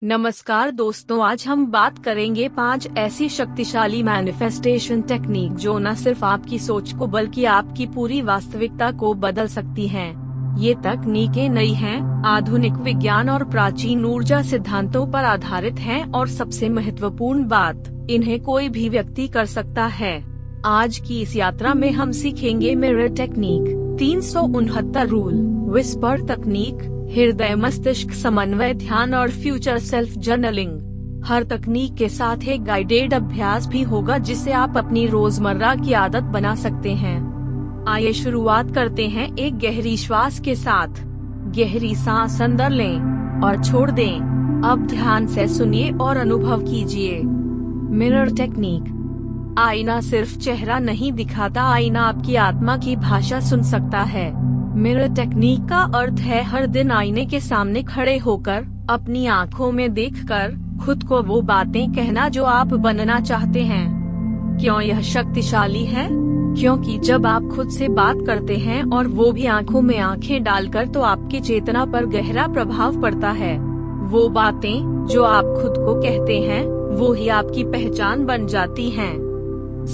नमस्कार दोस्तों, आज हम बात करेंगे 5 ऐसी शक्तिशाली मैनिफेस्टेशन टेक्निक जो न सिर्फ आपकी सोच को बल्कि आपकी पूरी वास्तविकता को बदल सकती हैं। ये तकनीकें नई हैं, आधुनिक विज्ञान और प्राचीन ऊर्जा सिद्धांतों पर आधारित हैं और सबसे महत्वपूर्ण बात, इन्हें कोई भी व्यक्ति कर सकता है। आज की इस यात्रा में हम सीखेंगे मिरर टेक्निक, 369 रूल, विस्पर तकनीक, हृदय मस्तिष्क समन्वय ध्यान और फ्यूचर सेल्फ जर्नलिंग। हर तकनीक के साथ एक गाइडेड अभ्यास भी होगा जिसे आप अपनी रोजमर्रा की आदत बना सकते हैं। आइए शुरुआत करते हैं एक गहरी श्वास के साथ। गहरी सांस अंदर लें और छोड़ दें। अब ध्यान से सुनिए और अनुभव कीजिए। Mirror technique. आईना सिर्फ चेहरा नहीं दिखाता, आईना आपकी आत्मा की भाषा सुन सकता है। मिरर टेक्निक का अर्थ है हर दिन आईने के सामने खड़े होकर अपनी आँखों में देखकर खुद को वो बातें कहना जो आप बनना चाहते हैं। क्यों यह शक्तिशाली है? क्योंकि जब आप खुद से बात करते हैं और वो भी आँखों में आँखें डालकर, तो आपकी चेतना पर गहरा प्रभाव पड़ता है। वो बातें जो आप खुद को कहते हैं वो ही आपकी पहचान बन जाती हैं।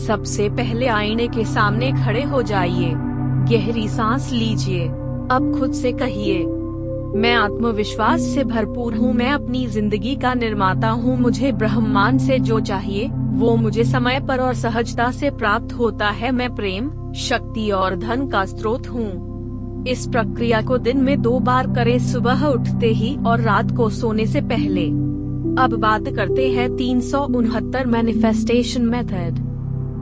सबसे पहले आईने के सामने खड़े हो जाइए। गहरी सांस लीजिए। अब खुद से कहिए, मैं आत्मविश्वास से भरपूर हूँ, मैं अपनी जिंदगी का निर्माता हूँ, मुझे ब्रह्मांड से जो चाहिए वो मुझे समय पर और सहजता से प्राप्त होता है, मैं प्रेम, शक्ति और धन का स्रोत हूँ। इस प्रक्रिया को दिन में 2 बार करें, सुबह उठते ही और रात को सोने से पहले। अब बात करते हैं 369 मैनिफेस्टेशन मेथड।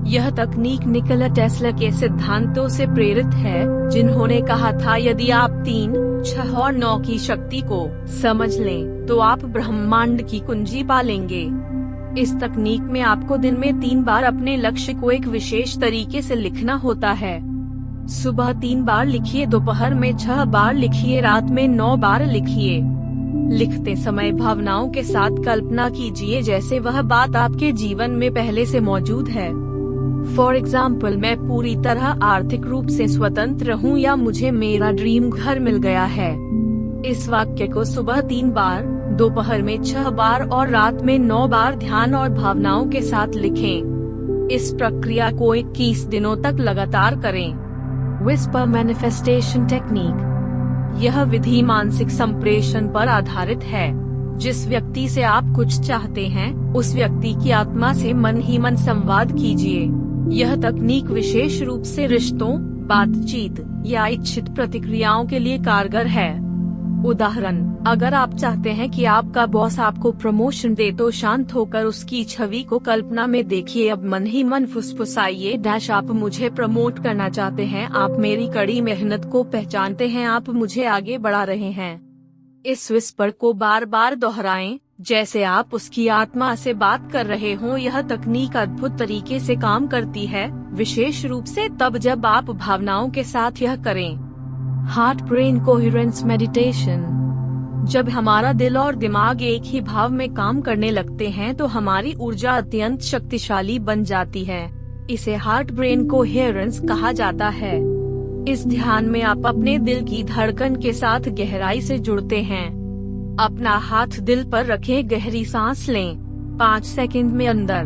यह तकनीक निकोला टेस्ला के सिद्धांतों से प्रेरित है, जिन्होंने कहा था यदि आप 3, 6 और 9 की शक्ति को समझ लें तो आप ब्रह्मांड की कुंजी पालेंगे। इस तकनीक में आपको दिन में 3 बार अपने लक्ष्य को एक विशेष तरीके से लिखना होता है। सुबह 3 बार लिखिए, दोपहर में 6 बार लिखिए, रात में 9 बार लिखिए। लिखते समय भावनाओं के साथ कल्पना कीजिए जैसे वह बात आपके जीवन में पहले से मौजूद है। फॉर एग्जाम्पल, मैं पूरी तरह आर्थिक रूप से स्वतंत्र हूँ, या मुझे मेरा ड्रीम घर मिल गया है। इस वाक्य को सुबह 3 बार, दोपहर में 6 बार और रात में 9 बार ध्यान और भावनाओं के साथ लिखें। इस प्रक्रिया को 21 दिनों तक लगातार करें। Whisper manifestation technique. यह विधि मानसिक संप्रेषण पर आधारित है। जिस व्यक्ति से आप कुछ चाहते हैं उस व्यक्ति की आत्मा से मन ही मन संवाद कीजिए। यह तकनीक विशेष रूप से रिश्तों, बातचीत या इच्छित प्रतिक्रियाओं के लिए कारगर है। उदाहरण, अगर आप चाहते हैं कि आपका बॉस आपको प्रमोशन दे तो शांत होकर उसकी छवि को कल्पना में देखिए। अब मन ही मन फुसफुसाइए, आप मुझे प्रमोट करना चाहते हैं, आप मेरी कड़ी मेहनत को पहचानते हैं, आप मुझे आगे बढ़ा रहे हैं। इस विस्पर को बार बार दोहराएं जैसे आप उसकी आत्मा से बात कर रहे हों। यह तकनीक अद्भुत तरीके से काम करती है, विशेष रूप से तब जब आप भावनाओं के साथ यह करें। Heart brain coherence meditation. जब हमारा दिल और दिमाग एक ही भाव में काम करने लगते हैं तो हमारी ऊर्जा अत्यंत शक्तिशाली बन जाती है। इसे हार्ट ब्रेन कोहेरेंस कहा जाता है। इस ध्यान में आप अपने दिल की धड़कन के साथ गहराई से जुड़ते हैं। अपना हाथ दिल पर रखें, गहरी सांस लें। 5 सेकंड में अंदर,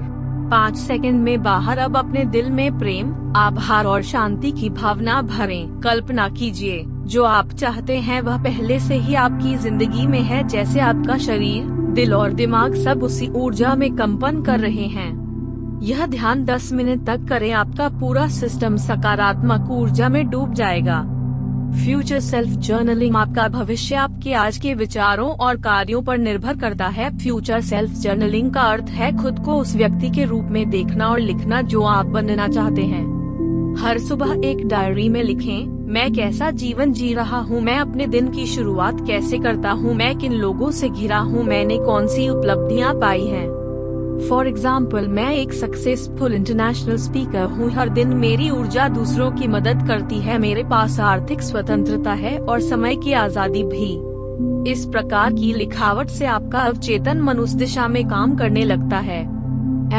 5 सेकंड में बाहर। अब अपने दिल में प्रेम, आभार और शांति की भावना भरें। कल्पना कीजिए जो आप चाहते हैं वह पहले से ही आपकी जिंदगी में है, जैसे आपका शरीर, दिल और दिमाग सब उसी ऊर्जा में कंपन कर रहे हैं। यह ध्यान 10 मिनट तक करें, आपका पूरा सिस्टम सकारात्मक ऊर्जा में डूब जाएगा। Future self journaling. आपका भविष्य आपके आज के विचारों और कार्यों पर निर्भर करता है। फ्यूचर सेल्फ जर्नलिंग का अर्थ है खुद को उस व्यक्ति के रूप में देखना और लिखना जो आप बनना चाहते हैं। हर सुबह एक डायरी में लिखें, मैं कैसा जीवन जी रहा हूँ, मैं अपने दिन की शुरुआत कैसे करता हूँ, मैं किन लोगों से घिरा हूँ, मैंने कौन सी उपलब्धियाँ पाई हैं। फॉर एग्जाम्पल, मैं एक सक्सेसफुल इंटरनेशनल स्पीकर हूँ, हर दिन मेरी ऊर्जा दूसरों की मदद करती है, मेरे पास आर्थिक स्वतंत्रता है और समय की आज़ादी भी। इस प्रकार की लिखावट से आपका अवचेतन मन उस दिशा में काम करने लगता है।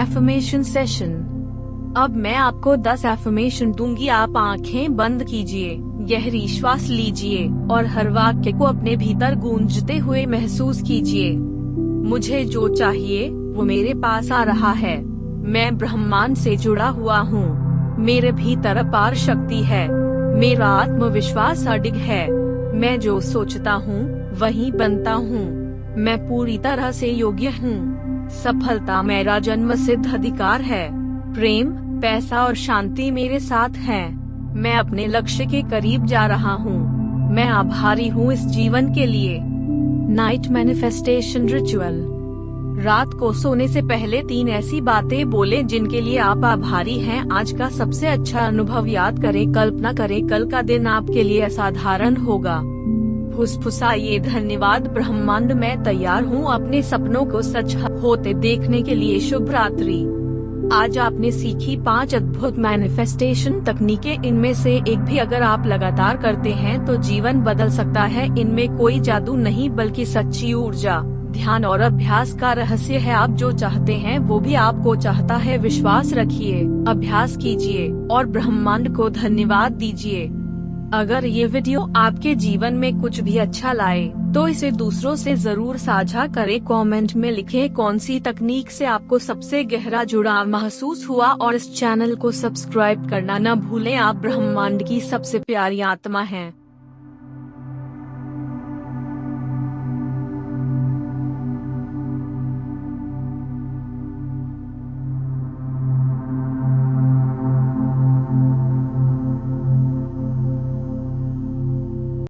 Affirmation session. अब मैं आपको 10 एफर्मेशन दूंगी, आप आँखें बंद कीजिए, गहरी श्वास लीजिए और हर वाक्य को अपने भीतर गूंजते हुए महसूस कीजिए। मुझे जो चाहिए वो मेरे पास आ रहा है। मैं ब्रह्मांड से जुड़ा हुआ हूँ। मेरे भीतर अपार शक्ति है। मेरा आत्मविश्वास अडिग है। मैं जो सोचता हूँ वही बनता हूँ। मैं पूरी तरह से योग्य हूँ। सफलता मेरा जन्मसिद्ध अधिकार है। प्रेम, पैसा और शांति मेरे साथ है। मैं अपने लक्ष्य के करीब जा रहा हूँ। मैं आभारी हूँ इस जीवन के लिए। Night manifestation ritual. रात को सोने से पहले 3 ऐसी बातें बोलें जिनके लिए आप आभारी हैं। आज का सबसे अच्छा अनुभव याद करें। कल्पना करें कल का दिन आपके लिए असाधारण होगा। फुसफुसाइए, धन्यवाद ब्रह्मांड, मैं तैयार हूँ अपने सपनों को सच होते देखने के लिए। शुभ रात्रि। आज आपने सीखी 5 अद्भुत मैनिफेस्टेशन तकनीकें। इनमें से एक भी अगर आप लगातार करते हैं तो जीवन बदल सकता है। इनमें कोई जादू नहीं बल्कि सच्ची ऊर्जा, ध्यान और अभ्यास का रहस्य है। आप जो चाहते हैं वो भी आपको चाहता है। विश्वास रखिए, अभ्यास कीजिए और ब्रह्मांड को धन्यवाद दीजिए। अगर ये वीडियो आपके जीवन में कुछ भी अच्छा लाए तो इसे दूसरों से जरूर साझा करें। कमेंट में लिखें कौन सी तकनीक से आपको सबसे गहरा जुड़ाव महसूस हुआ और इस चैनल को सब्सक्राइब करना न भूलें। आप ब्रह्मांड की सबसे प्यारी आत्मा हैं।